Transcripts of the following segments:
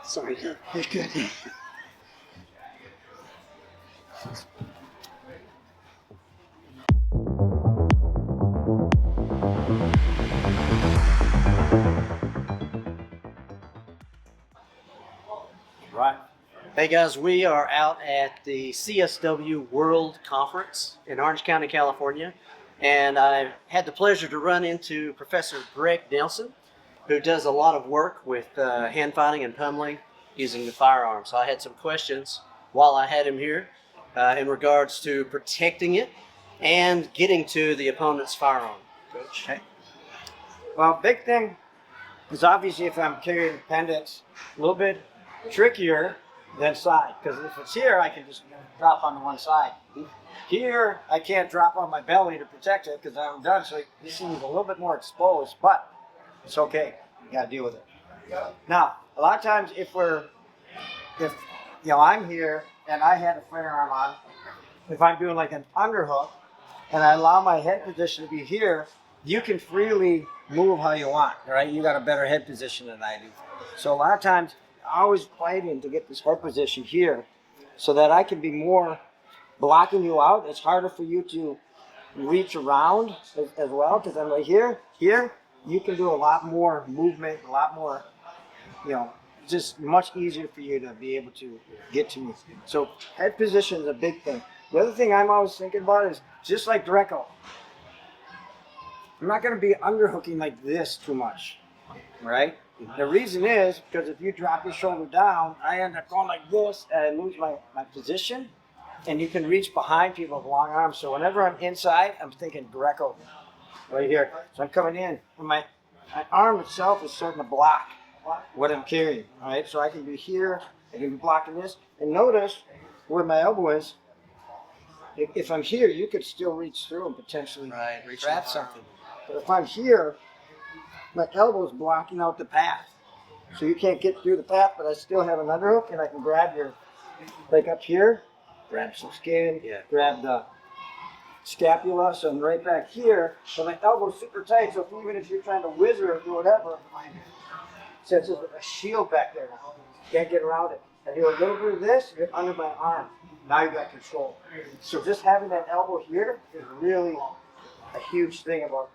Sorry. You're good. Right. Hey guys, we are out at the CSW World Conference in Orange County, California, and I had the pleasure to run into Professor Greg Nelson, who does a lot of work with hand fighting and pummeling using the firearm. So I had some questions while I had him here in regards to protecting it and getting to the opponent's firearm. Coach. Okay. Well, big thing is obviously if I'm carrying pendants, a little bit trickier than side, because if it's here, I can just drop on the one side. Here, I can't drop on my belly to protect it because I'm done, so this seems a little bit more exposed, but it's okay. You gotta deal with it. Now, a lot of times if I'm here and I had a firearm on, if I'm doing like an underhook and I allow my head position to be here, you can freely move how you want, right? You got a better head position than I do. So a lot of times, I always fighting to get this head position here so that I can be more blocking you out. It's harder for you to reach around as well, because I'm right here, you can do a lot more movement, a lot more, just much easier for you to be able to get to me. So head position is a big thing. The other thing I'm always thinking about is just like Greco. I'm not going to be underhooking like this too much, right? The reason is because if you drop your shoulder down, I end up going like this and I lose my position, and you can reach behind people with long arms. So whenever I'm inside, I'm thinking Greco right here. So I'm coming in, and my arm itself is starting to block what I'm carrying, all right? So I can be here, I can be blocking this, and notice where my elbow is. If I'm here, you could still reach through and potentially grab something. But if I'm here, my elbow is blocking out the path. So you can't get through the path, but I still have an underhook and I can grab your, like up here, grab some skin, grab the scapula. So I'm right back here, but my elbow's super tight. So even if you're trying to whizzer or do whatever, since there's a shield back there, you can't get around it. I do a little bit of this, you're under my arm. Now you got control. So just having that elbow here is really a huge thing about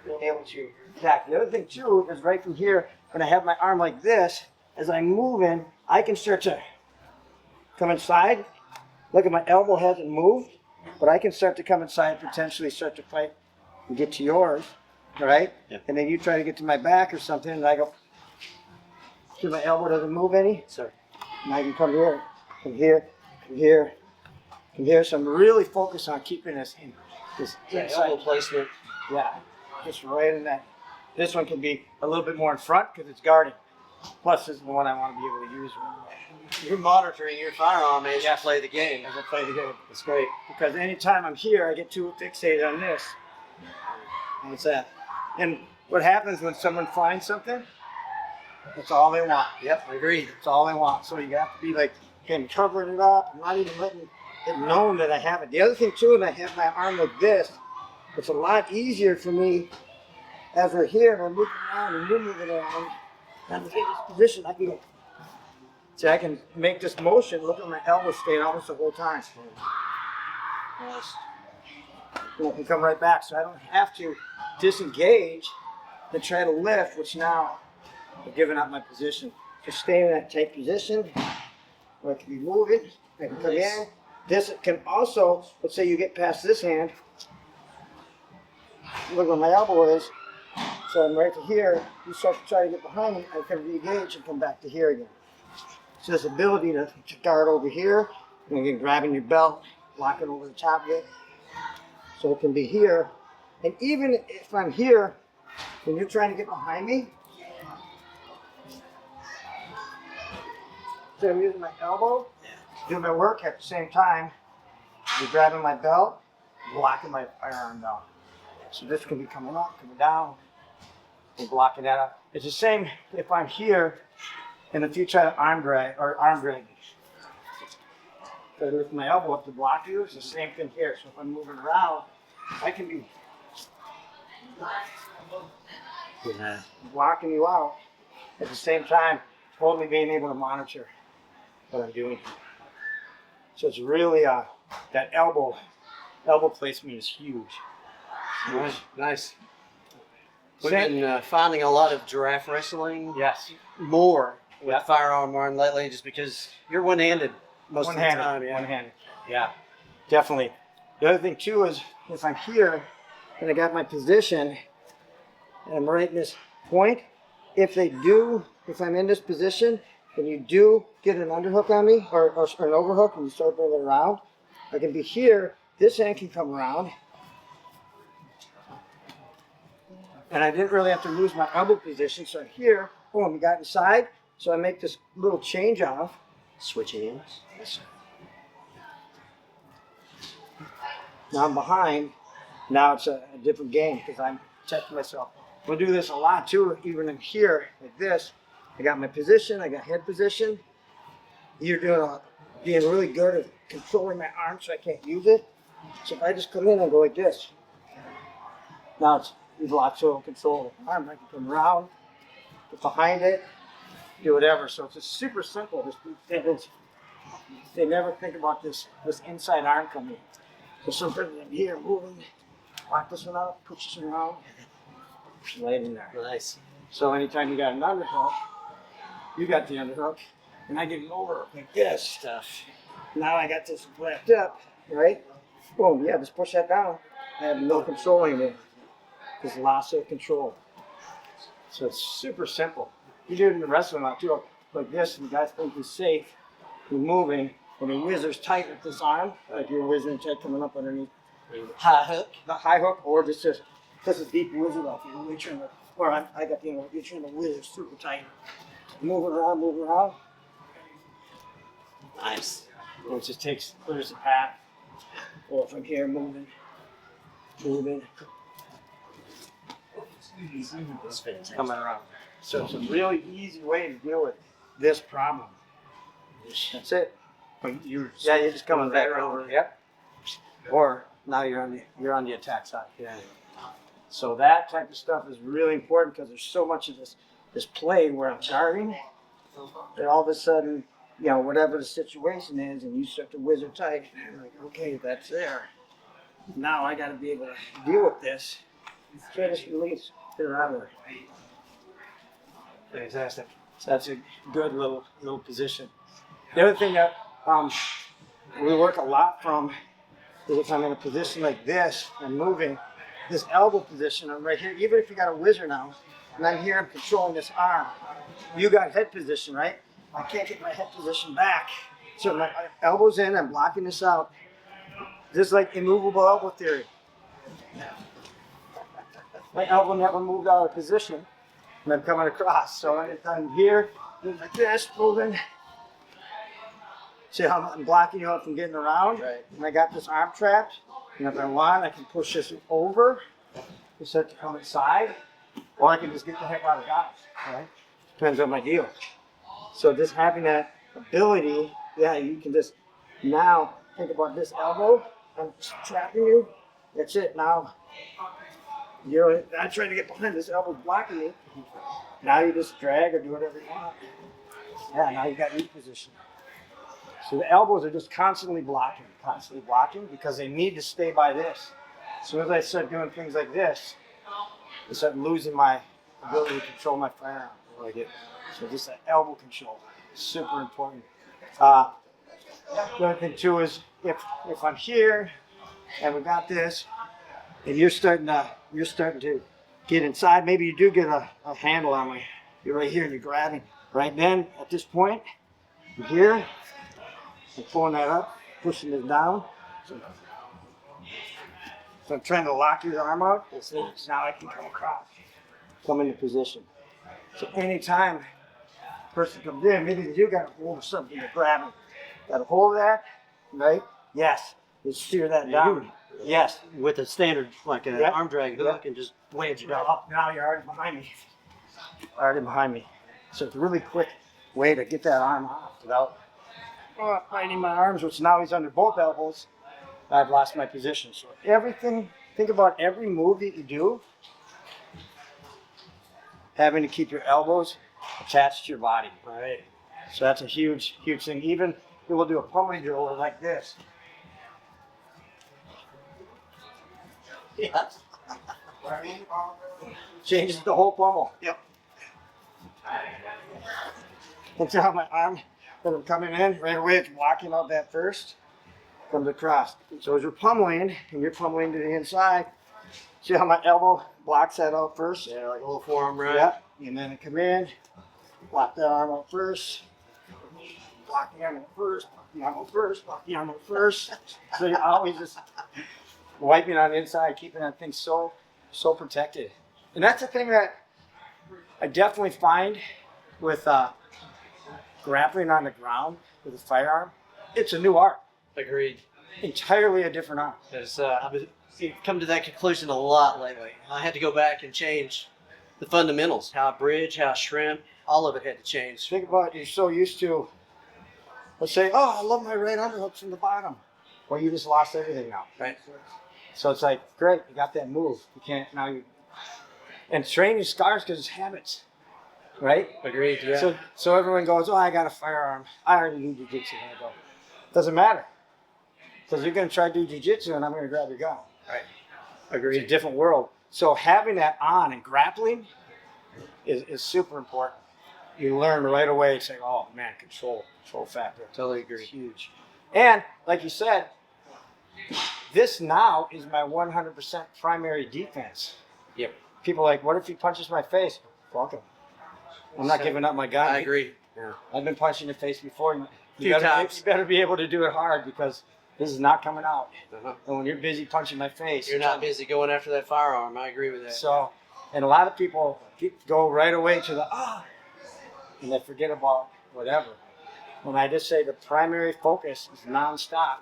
being able to attack. The other thing too is right from here, when I have my arm like this, as I'm moving, I can start to come inside. Look at my elbow hasn't moved, but I can start to come inside, potentially start to fight and get to yours, right? Yeah. And then you try to get to my back or something, and I go, see my elbow doesn't move any? Sir. And I can come here, come here, come here, come here. So I'm really focused on keeping this in this inside Elbow placement. Yeah, just right in that. This one can be a little bit more in front because it's guarding. Plus, this is the one I want to be able to use. You're monitoring your firearm as you play the game. As I play the game. It's great. Because anytime I'm here, I get too fixated on this. What's that? And what happens when someone finds something? That's all they want. Yep, I agree. That's all they want. So you have to be like, again, covering it up, not even letting it known that I have it. The other thing too, and I have my arm like this, it's a lot easier for me as we're here, we're moving around and you're moving around. And in this position, I can see, I can make this motion. Look at my elbow staying almost the whole time. I can come right back, so I don't have to disengage and try to lift, which now I'm giving up my position. Just stay in that tight position. Where I can be moving. I can come in. This can also, let's say you get past this hand. Look where my elbow is. So I'm right to here. You start to try to get behind me. I can re-engage and come back to here again. So this ability to guard over here, and again grabbing your belt, locking over the top of it. So it can be here. And even if I'm here, when you're trying to get behind me, so I'm using my elbow, doing my work at the same time. You're grabbing my belt, blocking my firearm down. So this can be coming up, coming down, and blocking that up. It's the same if I'm here, and if you try to arm drag me. So I lift my elbow up to block you, it's the same thing here. So if I'm moving around, I can be blocking you out at the same time, totally being able to monitor what I'm doing. So it's really that elbow placement is huge. Nice. We've been finding a lot of giraffe wrestling. Yes. More with firearm arm lately, just because you're one-handed most of the time. Yeah. One-handed. Yeah, definitely. The other thing too is if I'm here and I got my position and I'm right in this point, if I'm in this position and you do get an underhook on me or an overhook and you start moving around, I can be here, this hand can come around, and I didn't really have to lose my elbow position. So here, boom, we got inside. So I make this little change off. Switch hands. Now I'm behind. Now it's a different game because I'm checking myself. We'll do this a lot too, even in here, like this. I got my position, I got head position. You're being really good at controlling my arm so I can't use it. So if I just come in and go like this, now you've lost total control of the arm. I can come around, get behind it, do whatever. So it's just super simple. They never think about this inside arm coming in. So sometimes I'm here moving, lock this one out, push this one around, right in there. Nice. So anytime you got an underhook, you got the underhook, and I get an overhook like this stuff. Now I got this wrapped up, right? Boom, yeah, just push that down. I have no control anymore. Just loss of control. So it's super simple. You do it in the wrestling a lot too, like this, and the guy's think he's safe, you're moving, and the whizzer's tight with this arm, like you're whizzering tight coming up underneath. High hook. The high hook, or just a deep whizzer off. You're really trying to, or I got the, you're trying to whizzer super tight. Moving around. Nice. And it just clears the path. Or if I'm here moving. That's fantastic. Coming around. So it's a really easy way to deal with this problem. That's it. You're just coming back over. Yep. Or now you're on the attack side. Yeah. So that type of stuff is really important because there's so much of this play where I'm guarding, that all of a sudden, whatever the situation is, and you start to whizzer tight, you're like, okay, that's there. Now I got to be able to deal with this. Try to release, get it out of there. Fantastic. So that's a good little position. The other thing that we work a lot from is if I'm in a position like this, I'm moving, this elbow position, I'm right here, even if you got a whizzer now, and I'm here, I'm controlling this arm. You got head position, right? I can't get my head position back. So my elbow's in, I'm blocking this out. Just like immovable elbow theory. My elbow never moved out of position, and I'm coming across. So I'm here, move like this, moving. See how I'm blocking you out from getting around? Right. And I got this arm trapped. And if I want, I can push this over to start to come inside. Or I can just get the heck out of guys. Right? Depends on my deal. So just having that ability, you can just now think about this elbow. I'm trapping you. That's it. Now, I'm trying to get behind this elbow blocking me. Now you just drag or do whatever you want. Yeah, now you got knee position. So the elbows are just constantly blocking because they need to stay by this. As soon as I start doing things like this, I start losing my ability to control my firearm. So just that elbow control, super important. The other thing too is if I'm here and we got this, and you're starting to get inside, maybe you do get a handle on me. You're right here and you're grabbing. Right then, at this point, you're here. I'm pulling that up, pushing this down. So I'm trying to lock your arm out. Now I can come across, come into position. So anytime a person comes in, maybe you got a hold of something to grab it. Got a hold of that, right? Yes. Just steer that down. Yes. With a standard, like an arm drag hook, and just wedge it up. Now you're already behind me. So it's a really quick way to get that arm off without fighting my arms, which now he's under both elbows. I've lost my position. So think about every move that you do, having to keep your elbows attached to your body. Right. So that's a huge, huge thing. Even we'll do a pummeling drill like this. Yeah. Changes the whole pummel. Yep. And see how my arm, when I'm coming in, right away it's blocking out that first, comes across. So as you're pummeling, and you're pummeling to the inside, see how my elbow blocks that out first? Yeah, like a little forearm, right? Yeah. And then I come in, block that arm out first, block the arm out first, block the arm out first, block the arm out first. So you're always just wiping on the inside, keeping that thing so protected. And that's the thing that I definitely find with grappling on the ground with a firearm. It's a new art. Agreed. Entirely a different art. I've come to that conclusion a lot lately. I had to go back and change the fundamentals. How I bridge, how I shrimp, all of it had to change. Think about it, you're so used to, let's say, oh, I love my right underhook from the bottom. Well, you just lost everything now. Right. So it's like, great, you got that move. You can't, now you, and training scars because it's habits, right? Agreed, yeah. So everyone goes, oh, I got a firearm. I already do jiu-jitsu. And I go, doesn't matter. Because you're going to try to do jiu-jitsu and I'm going to grab your gun. Right. It's Agreed. a different world. So having that on and grappling is super important. You learn right away, it's like, oh man, control factor. Totally agree. It's huge. And like you said, this now is my 100% primary defense. Yep. People are like, what if he punches my face? Fuck him. I'm not giving up my gun. I agree. Yeah. I've been punched in the face before. Few times. You better be able to do it hard because this is not coming out. Uh-huh. And when you're busy punching my face, You're not busy going after that firearm. I agree with that. So, and a lot of people go right away to the and they forget about whatever. When I just say the primary focus is nonstop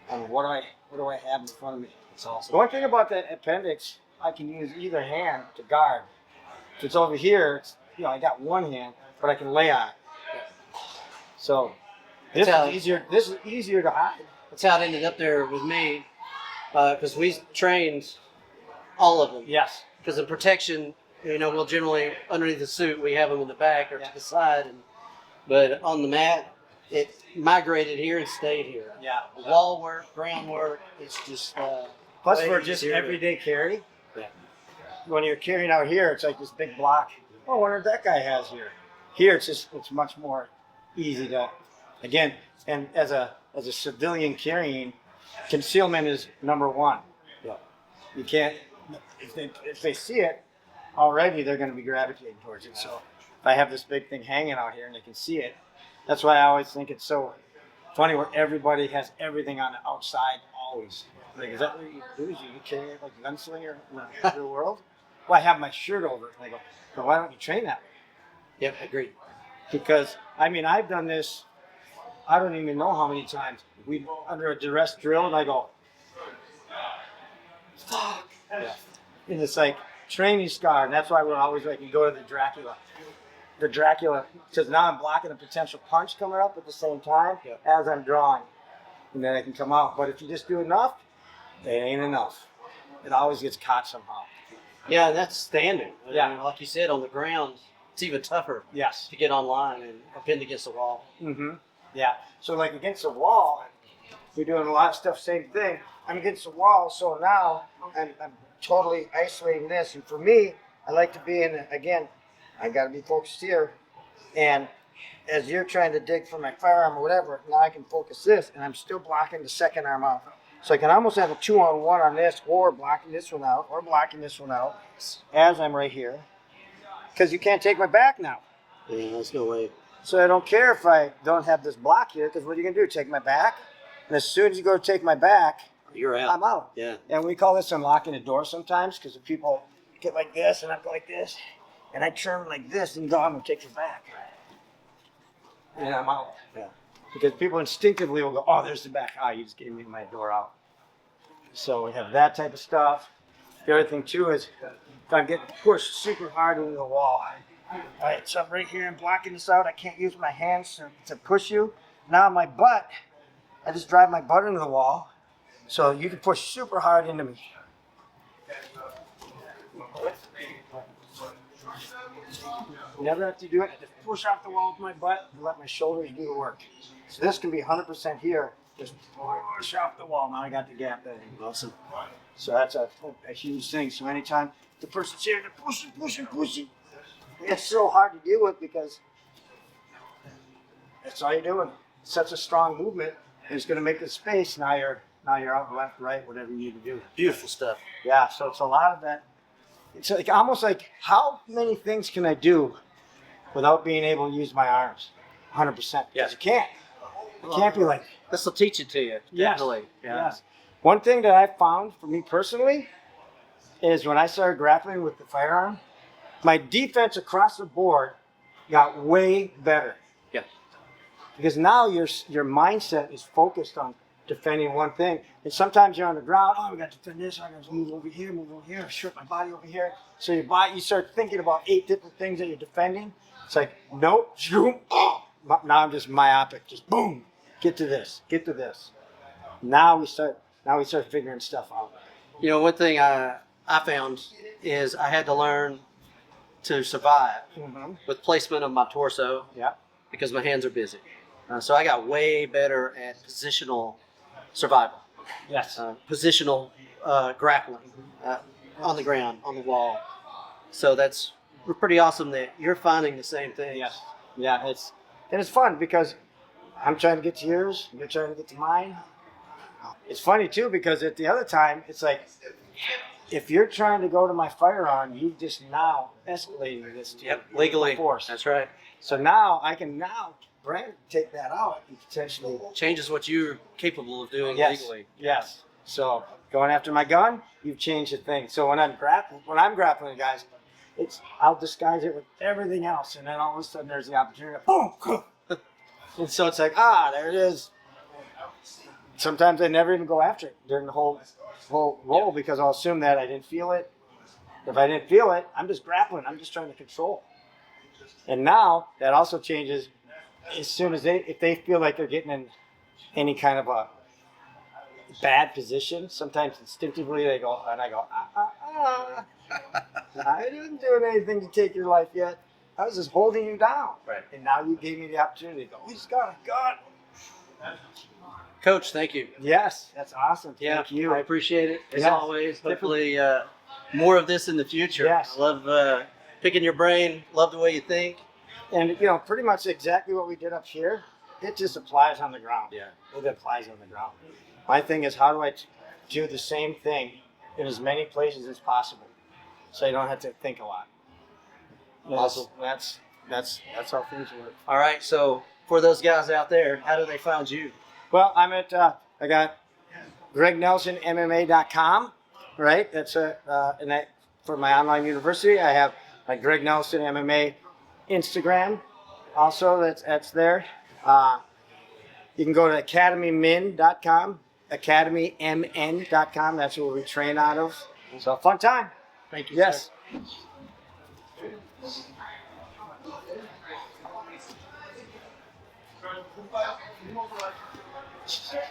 on what do I have in front of me. It's awesome. The one thing about the appendix, I can use either hand to guard. If it's over here, it's, I got one hand, but I can lay on it. So this is easier to hide. That's how it ended up there with me, because we trained all of them. Yes. Because the protection, we'll generally, underneath the suit, we have them in the back or to the side. But on the mat, it migrated here and stayed here. Yeah. Wall work, ground work, it's just Plus way for just easier to- everyday carry. Yeah. When you're carrying out here, it's like this big block. Oh, I wonder what that guy has here. Here, it's much more easy to, again, and as a civilian carrying, concealment is number one. Yeah. You can't, if they see it already, they're going to be gravitating towards it. So if I have this big thing hanging out here and they can see it, that's why I always think it's so funny where everybody has everything on the outside always. Like, is that what you do? Is you carry it like a gunslinger in the real world? Well, I have my shirt over it. And I go, but why don't you train that way? Yep, agreed. Because, I've done this, I don't even know how many times. We under a duress drill, and I go, fuck. Yeah. And it's like training scar, and that's why we're always like, you go to the Dracula. The Dracula, because now I'm blocking a potential punch coming up at the same time as I'm drawing. And then I can come out. But if you just do enough, it ain't enough. It always gets caught somehow. Yeah, and that's standing. Yeah. I mean, like you said, on the ground, it's even tougher Yes. to get online and pinned against the wall. Mm-hmm. Yeah. So like against the wall, we're doing a lot of stuff, same thing. I'm against the wall, so now I'm totally isolating this. And for me, I like to be again, I got to be focused here. And as you're trying to dig for my firearm or whatever, now I can focus this, and I'm still blocking the second arm out. So I can almost have a 2-on-1 on this, or blocking this one out, or blocking this one out, as I'm right here. Because you can't take my back now. Yeah, there's no way. So I don't care if I don't have this block here, because what are you going to do? Take my back? And as soon as you go to take my back, You're out. I'm out. Yeah. And we call this unlocking the door sometimes, because if people get like this, and I go like this, and I turn like this, and go, I'm going to take your back. And I'm out. Yeah. Because people instinctively will go, oh, there's the back. Ah, you just gave me my door out. So we have that type of stuff. The other thing, too, is if I'm getting pushed super hard into the wall. All right, so I'm right here and blocking this out. I can't use my hands to push you. Now my butt, I just drive my butt into the wall. So you can push super hard into me. Never have to do it. I just push off the wall with my butt and let my shoulders do the work. So this can be 100% here. Just push off the wall. Now I got the gap there. Awesome. So that's a huge thing. So anytime the person's here, they're pushing. It's so hard to deal with because that's all you're doing. Such a strong movement. It's going to make the space. Now you're out left, right, whatever you need to do. Beautiful stuff. Yeah. So it's a lot of that. It's like almost like how many things can I do without being able to use my arms? 100%. Yeah. Because you can't. It can't be like. This will teach it to you. Yes. Definitely. Yeah. Yes. One thing that I found for me personally is when I started grappling with the firearm, my defense across the board got way better. Yeah. Because now your mindset is focused on defending one thing. And sometimes you're on the ground, oh, we got to defend this, I got to move over here, shift my body over here. So you start thinking about 8 different things that you're defending. It's like, nope, shoom, oh. Now I'm just myopic, just boom, get to this. Now we start figuring stuff out. You know, one thing I found is I had to learn to survive with placement of my torso. Yeah. Because my hands are busy. So I got way better at positional survival. Yes. Positional grappling on the ground, on the wall. So that's pretty awesome that you're finding the same thing. Yes. Yeah, it's fun because I'm trying to get to yours, you're trying to get to mine. It's funny too because at the other time, it's like if you're trying to go to my firearm, you've just now escalated this to legally force. That's right. So now I can Brandon, take that out and potentially changes what you're capable of doing yes, legally. Yes. So going after my gun, you've changed the thing. So when I'm grappling guys, I'll disguise it with everything else, and then all of a sudden there's the opportunity. Boom. And so it's like there it is. Sometimes I never even go after it during the whole roll because I'll assume that I didn't feel it. If I didn't feel it, I'm just grappling. I'm just trying to control. And now that also changes as soon as if they feel like they're getting in any kind of a bad position. Sometimes instinctively they go, and I go, I didn't do anything to take your life yet. I was just holding you down. Right. And now you gave me the opportunity to go, he's got a gun. Coach, thank you. Yes, that's awesome. Yeah, Thank you. I appreciate it as Yes. always. Hopefully, more of this in the future. Yes. I love picking your brain. Love the way you think. And pretty much exactly what we did up here, it just applies on the ground. Yeah. It applies on the ground. My thing is, how do I do the same thing in as many places as possible, so you don't have to think a lot. Awesome. That's how things work. All right. So for those guys out there, how do they find you? Well, I'm at I got GregNelsonMMA.com, right? That's and that for my online university. I have my Greg Nelson MMA Instagram, also that's there. You can go to ACADEMYMN.com, ACADEMYMN.com. That's where we train out of. So fun time. Thank you. Yes. Sir.